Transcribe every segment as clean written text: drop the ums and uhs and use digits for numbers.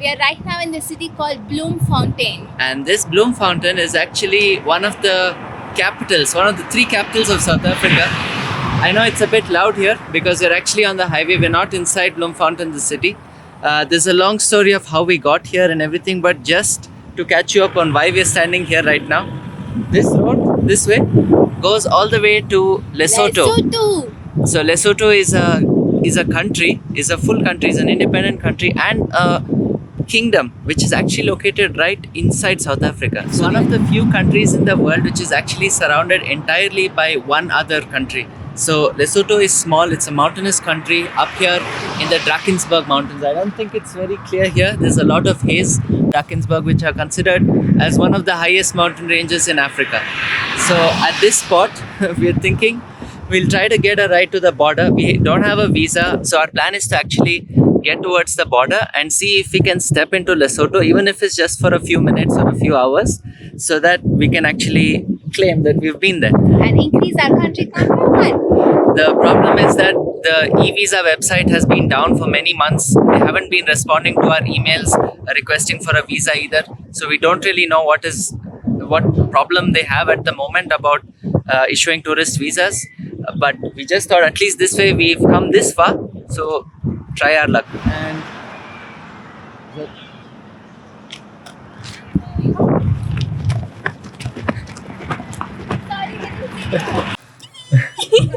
We are right now in the city called Bloemfontein. And this Bloemfontein is actually one of the capitals, one of the 3 capitals of South Africa. I know it's a bit loud here because we're actually on the highway. We're not inside Bloemfontein, the city. There's a long story of how we got here and everything, but just to catch you up on why we're standing here right now, this road, this way, goes all the way to Lesotho. So Lesotho is a country, is a full country, is an independent country and a kingdom which is actually located right inside South Africa. So one of the few countries in the world which is actually surrounded entirely by one other country. So Lesotho is small, it's a mountainous country up here in the Drakensberg mountains. I don't think it's very clear here. There's a lot of haze. Drakensberg, which are considered as one of the highest mountain ranges in Africa. So at this spot, we're thinking we'll try to get a ride to the border. We don't have a visa, so our plan is to actually get towards the border and see if we can step into Lesotho, even if it's just for a few minutes or a few hours, so that we can actually claim that we've been there. And increase our country comfort. The problem is that the e-visa website has been down for many months. They haven't been responding to our emails requesting for a visa either. So we don't really know what problem they have at the moment about issuing tourist visas. But we just thought at least this way we've come this far. So try our luck. And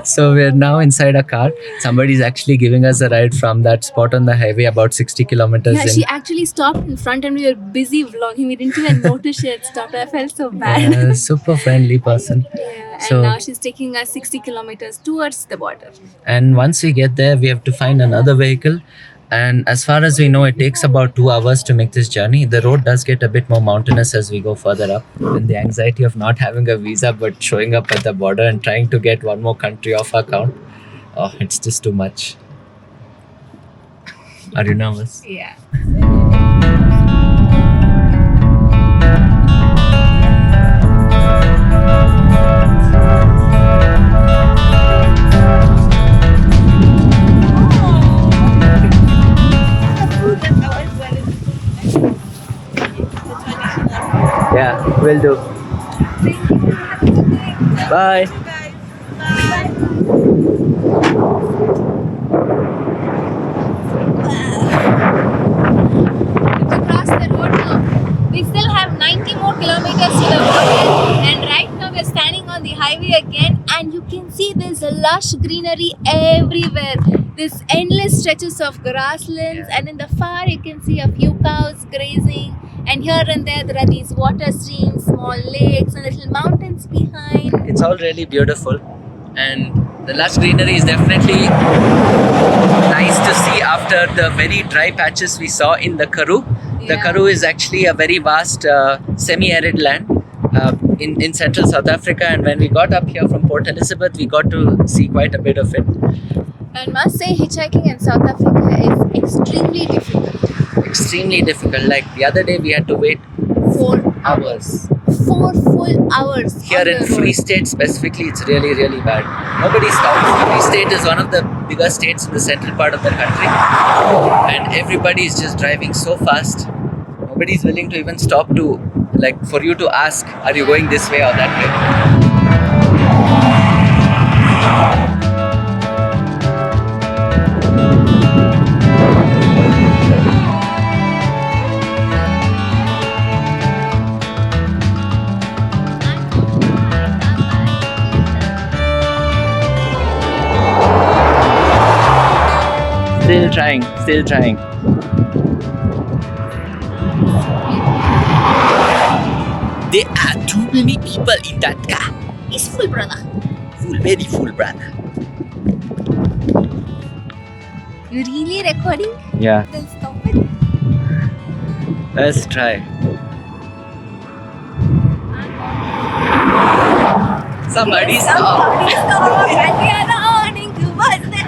so we're now inside a car. Somebody's actually giving us a ride from that spot on the highway about 60 kilometers Yeah, in. she actually stopped in front and we were busy vlogging. We didn't even notice she had stopped. I felt so bad. Super friendly person. Yeah, and So- now she's taking us 60 kilometers towards the border. And once we get there, we have to find another vehicle. And as far as we know, it takes about 2 hours to make this journey. The road does get a bit more mountainous as we go further up. And the anxiety of not having a visa but showing up at the border and trying to get one more country off our count, oh, it's just too much. Are you nervous? Yeah. Yeah, will do. Bye. To cross the road now. We still have 90 more kilometers to the border, and right now we're standing on the highway again, and you can see there's a lush greenery everywhere. There's endless stretches of grasslands, and in the far you can see a few cows grazing, and here and there are these water streams, small lakes, and little mountains behind. It's all really beautiful, and the lush greenery is definitely nice to see after the very dry patches we saw in the Karoo. The Yeah. Karoo is actually a very vast semi-arid land in central South Africa, and when we got up here from Port Elizabeth, we got to see quite a bit of it. I must say, hitchhiking in South Africa is extremely difficult. Extremely difficult. Like the other day, we had to wait 4 hours. 4 full hours. Here on in the road. Free State specifically, it's really, really bad. Nobody stops. Free State is one of the bigger states in the central part of the country. And everybody is just driving so fast. Nobody's willing to even stop to, like, for you to ask, are you going this way or that way? Still trying, still trying. There are too many people in that car. It's full, brother. Full, very full, brother. You really recording? Yeah, Then stop it. let's try. Somebody stop. Somebody stop. And we are the owning to what's that?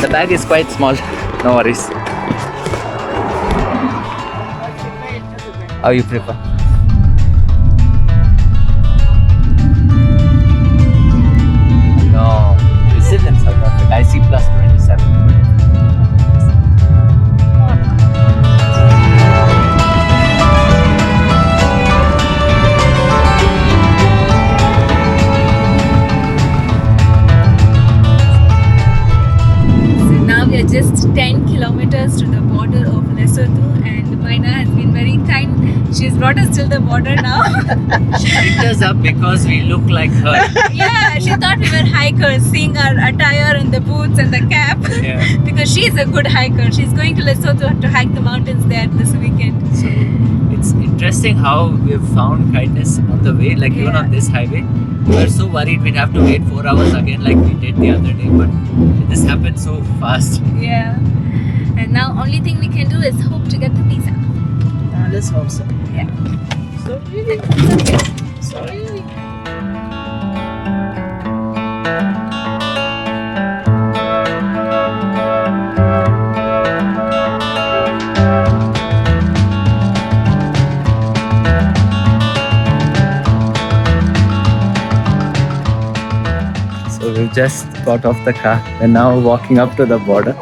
The bag is quite small. No worries. How you prefer? No, is it in South Africa? I see plus 27. Now we are just 10 kilometers to the border of Lesotho, and Maina has been very kind. She's brought us till the border now. She picked us up because we look like her. Yeah, she thought we were hikers, seeing our attire and the boots and the cap. Yeah. Because she's a good hiker. She's going to Lesotho to hike the mountains there this weekend. So it's interesting how we've found kindness on the way, like even on this highway. We were so worried we'd have to wait 4 hours again like we did the other day, but this happened so fast. Yeah. And now only thing we can do is hope to get the visa. Let's hope so. Yeah. Sorry. So we just got off the car and now walking up to the border.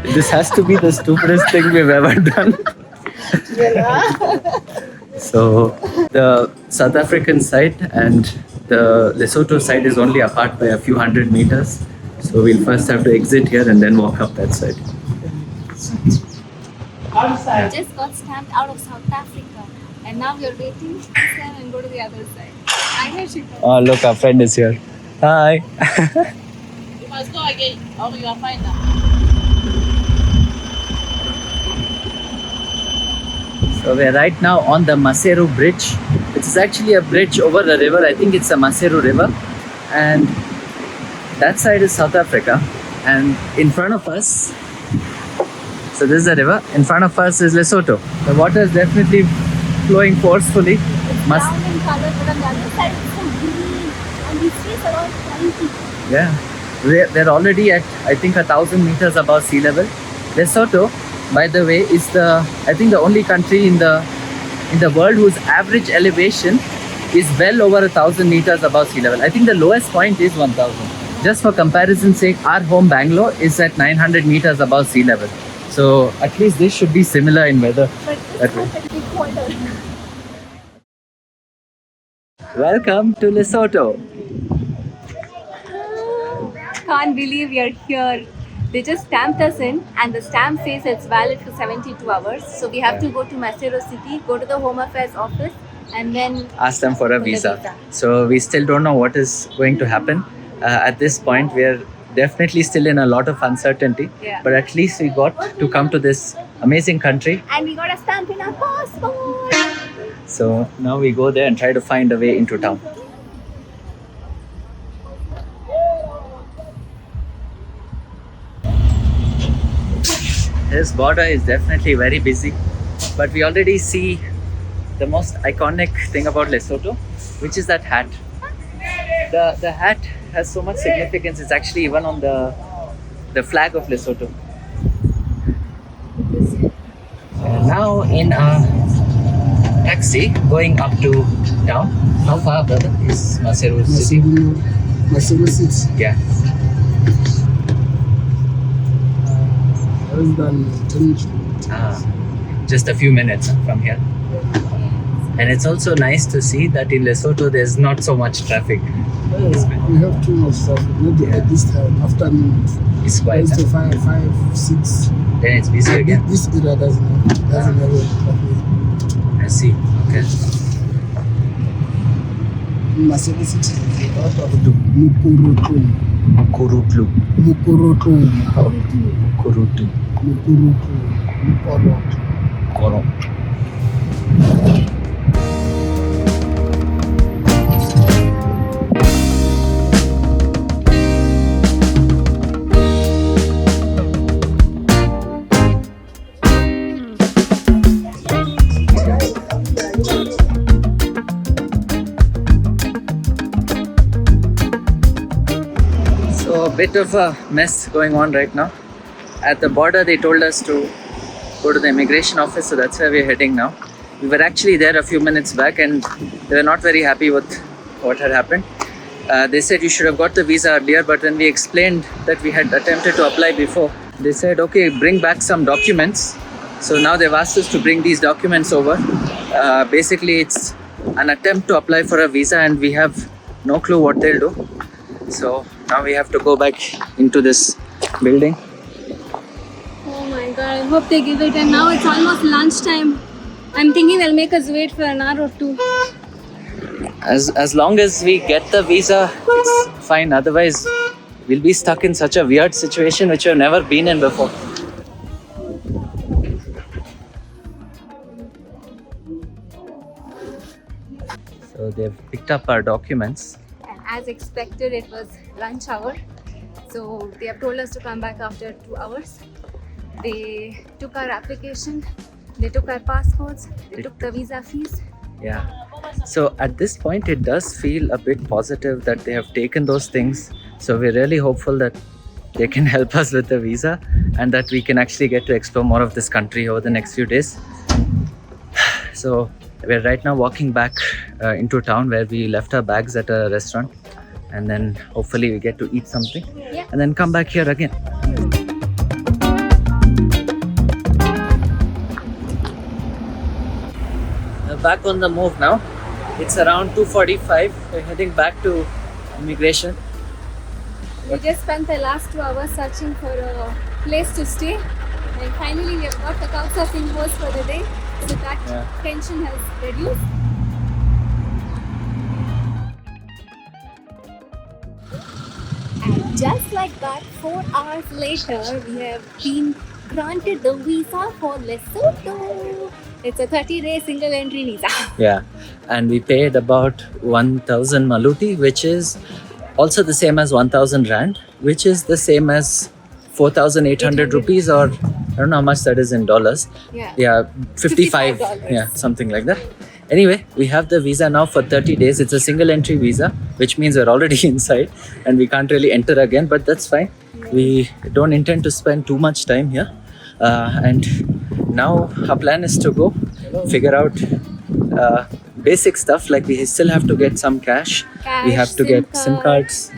This has to be the stupidest thing we've ever done. So the South African side and the Lesotho side is only apart by a few hundred meters. So we'll first have to exit here and then walk up that side. We just got stamped out of South Africa, and now we are waiting to scan and go to the other side. I know she can. Oh, look, our friend is here. Hi. You must go again, or you are fine now. So we're right now on the Maseru bridge. It's actually a bridge over the river. I think it's the Maseru river. And that side is South Africa. And in front of us, so this is the river. In front of us is Lesotho. The water is definitely flowing forcefully. Brown in color, but on the other side it's so green, and these trees are all tiny. Yeah. We're already at, I think, 1,000 meters above sea level. Lesotho, by the way, is I think the only country in the world whose average elevation is well over 1,000 meters above sea level. I think the lowest point is 1,000. Just for comparison's sake, our home Bangalore is at 900 meters above sea level. So at least this should be similar in weather. But That way. it's big water. Welcome to Lesotho. Can't believe we are here. They just stamped us in, and the stamp says it's valid for 72 hours. So we have to go to Maseru city, go to the Home Affairs office, and then Ask them for a the visa. visa. So we still don't know what is going to happen. At this point, we are definitely still in a lot of uncertainty. Yeah. But at least we got to come to this amazing country. and we got a stamp in our passport. So now we go there and try to find a way into town. This border is definitely very busy, but we already see the most iconic thing about Lesotho, which is that hat. The hat has so much significance. It's actually even on the flag of Lesotho. Now in a taxi going up to town. How far, brother, is Maseru city? Maseru City. Yeah. Less than 10 minutes. Just a few minutes from here. And it's also nice to see that in Lesotho there's not so much traffic. Yes, we have too much stuff. Maybe at this time, afternoon, It's quite. to 5, 6. Then it's busy again. This area doesn't have traffic. I see. Okay. Maseru City is a lot of Mukurutu. Kurutlu. Mukurutu. Kurutu. Mukurutu. Mukurutu. Koro. So a bit of a mess going on right now. at the border they told us to go to the immigration office, so that's where we're heading now. We were actually there a few minutes back and they were not very happy with what had happened. They said you should have got the visa earlier, but when we explained that we had attempted to apply before, they said, okay, bring back some documents. So now they've asked us to bring these documents over. Basically, it's an attempt to apply for a visa and we have no clue what they'll do. So now we have to go back into this building. Oh my god, I hope they give it. And now it's almost lunchtime. I'm thinking they'll make us wait for an hour or two. As long as we get the visa, it's fine. Otherwise, we'll be stuck in such a weird situation which we've never been in before. So they've picked up our documents. And as expected, it was lunch hour. So they have told us to come back after 2 hours. They took our application, they took our passports, they took the visa fees. Yeah. So at this point, it does feel a bit positive that they have taken those things. So we're really hopeful that they can help us with the visa and that we can actually get to explore more of this country over the next few days. So we're right now walking back into town where we left our bags at a restaurant, and then hopefully we get to eat something and then come back here again. We're back on the move now. It's around 2:45. We're heading back to immigration. We just spent the last 2 hours searching for a place to stay, and finally we have got the couchsurfing host for the day, so that tension has reduced. And just like that, 4 hours later, we have been granted the visa for Lesotho. It's a 30-day single entry visa. Yeah, and we paid about 1,000 maluti, which is also the same as 1,000 rand, which is the same as 4,800 rupees, or I don't know how much that is in dollars. Yeah, 55. $55. Yeah, something like that. Anyway, we have the visa now for 30 days. It's a single entry visa, which means we're already inside and we can't really enter again, but that's fine. We don't intend to spend too much time here. And now our plan is to go figure out basic stuff, like we still have to get some cash. We have to get SIM cards.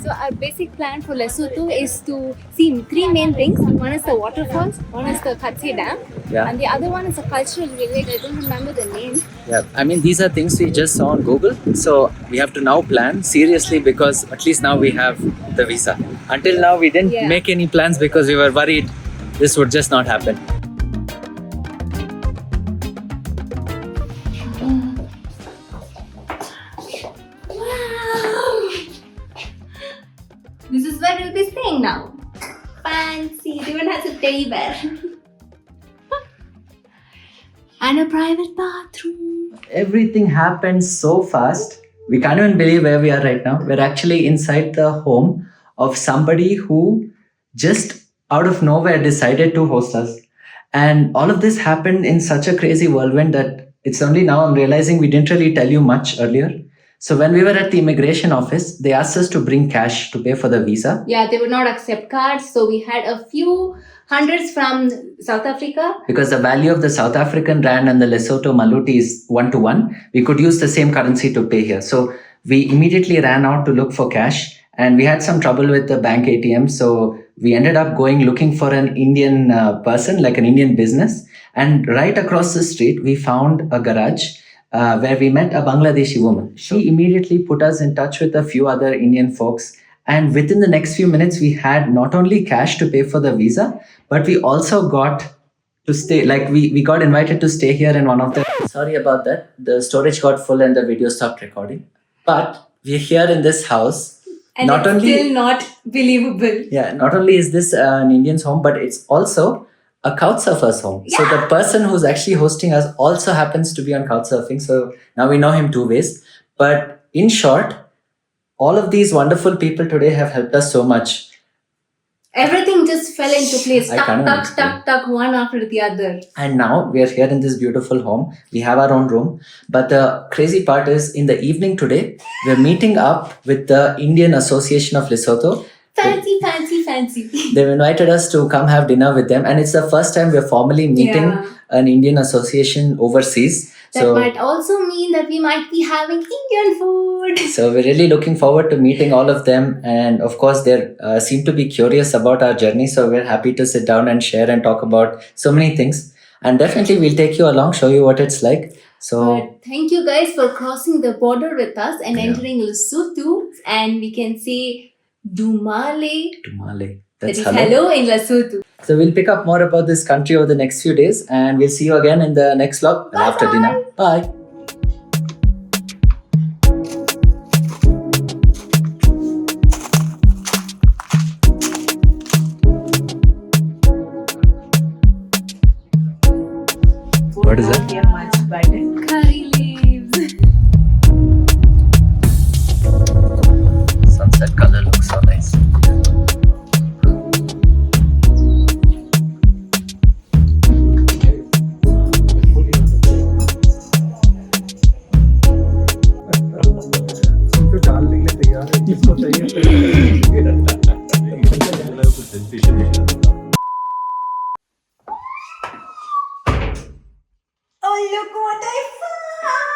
So our basic plan for Lesotho is to see 3 main things. One is the waterfalls, one is the Katse Dam, and the other one is a cultural village. I don't remember the name. Yeah, I mean, these are things we just saw on Google. So we have to now plan seriously, because at least now we have the visa. Until now, we didn't make any plans because we were worried this would just not happen. This is where we'll be staying now. Fancy. It even has a teddy bear. And a private bathroom. Everything happened so fast. We can't even believe where we are right now. We're actually inside the home of somebody who just out of nowhere decided to host us. And all of this happened in such a crazy whirlwind that it's only now I'm realizing we didn't really tell you much earlier. So when we were at the immigration office, they asked us to bring cash to pay for the visa. Yeah, they would not accept cards. So we had a few hundreds from South Africa. Because the value of the South African rand and the Lesotho maluti is 1-to-1, we could use the same currency to pay here. So we immediately ran out to look for cash, and we had some trouble with the bank ATM. So we ended up looking for an Indian person, like an Indian business. And right across the street, we found a garage where we met a Bangladeshi woman. She immediately put us in touch with a few other Indian folks. And within the next few minutes, we had not only cash to pay for the visa, but we also got to stay, like we got invited to stay here in one of the... Sorry about that. The storage got full and the video stopped recording. But we're here in this house. And not it's only, still not believable. Yeah, not only is this an Indian's home, but it's also a couchsurfer's home. Yeah. So the person who's actually hosting us also happens to be on couchsurfing. So now we know him 2 ways. But in short, all of these wonderful people today have helped us so much. Everything just fell into place. Tuck, one after the other. And now we are here in this beautiful home. We have our own room. But the crazy part is, in the evening today, we're meeting up with the Indian Association of Lesotho Fancy. They've invited us to come have dinner with them, and it's the first time we're formally meeting Yeah. an Indian association overseas. That might also mean that we might be having Indian food. So we're really looking forward to meeting all of them, and of course they seem to be curious about our journey. So we're happy to sit down and share and talk about so many things. And definitely we'll take you along, show you what it's like. So But thank you guys for crossing the border with us and Yeah. entering Lesotho, and we can say Dumale. Tumale. That That's is hello. hello in Lesotho. So we'll pick up more about this country over the next few days, and we'll see you again in the next vlog and after dinner. Bye. What is that? Curry leaves. Sunset color looks so nice. तो डालने के लिए तैयार है जिसको चाहिए Oh, look what I found!